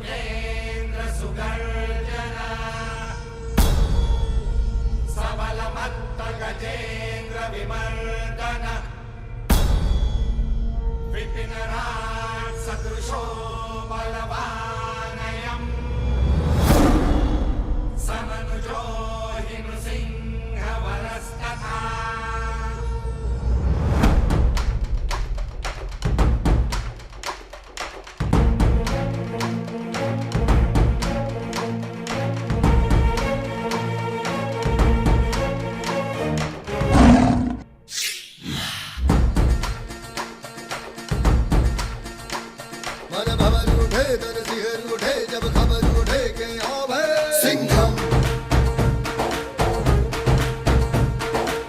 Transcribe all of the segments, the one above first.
मृगेन्द्र सुगर्जन सबलमत्त गजेन्द्र विमर्दन विपिनराज सदृशो बलवानयम् समनुजो हिमसिंह वरस्तथा जब खबर उठे के आवे सिंघम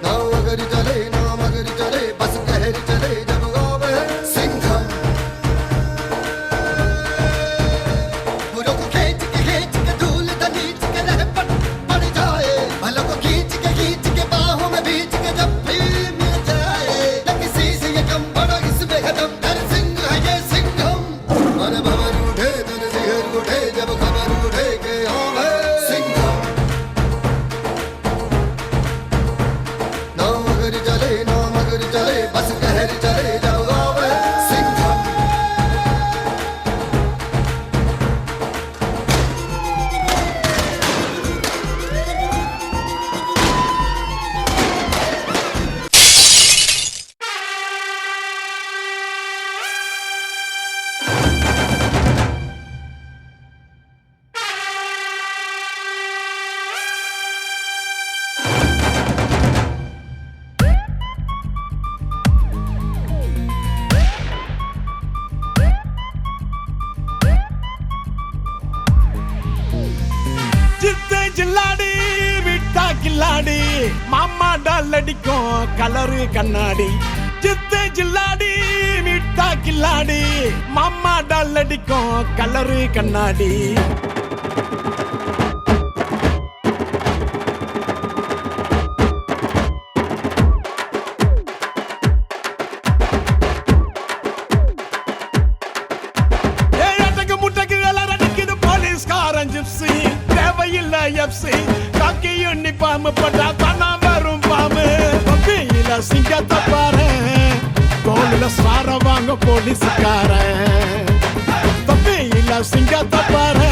नाव अगर चले नाम अगर चले बस कहर चले जब आवे सिंघम बुरों को खींच के धूल नीच के रह पड़ जाए भलों को खींच के बाहों में बीच के जब भी मिल जाए न किसी से ये कम बड़ा इसमें खत्म डर सिंह है ये सिंघम मन भवर उठे उठे जब खबर उठे के आवे सिंघम नाम अगर चले बस कहर चले जब आवे सिंघम ஜில்லாடி விட்டா கில்லாடி மாமா டால் அடிக்கும் கலரு கண்ணாடி சித்து ஜில்லாடி விட்டா கில்லாடி மாமா டால் அடிக்கும் கலரு கண்ணாடி காக்கி யூனிஃபார்ம் போட்டா தானா வரும் பாம்பு பப்பியில சிங்கத்தை பாரு தோளில சார வாங்க போலீஸ்காரன் பப்பியில சிங்கத்தை பாரு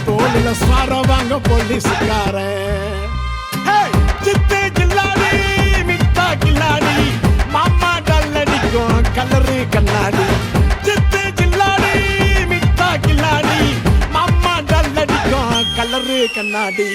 தோளில சார வாங்க போலீஸ்காரன் சித்து ஜில்லாடி மிட்டா கில்லாடி மாமா டால் அடிக்கும் கலரு கண்ணாடி சித்து ஜில்லாடி மிட்டா கில்லாடி மாமா டால் அடிக்கும் கலரு கண்ணாடி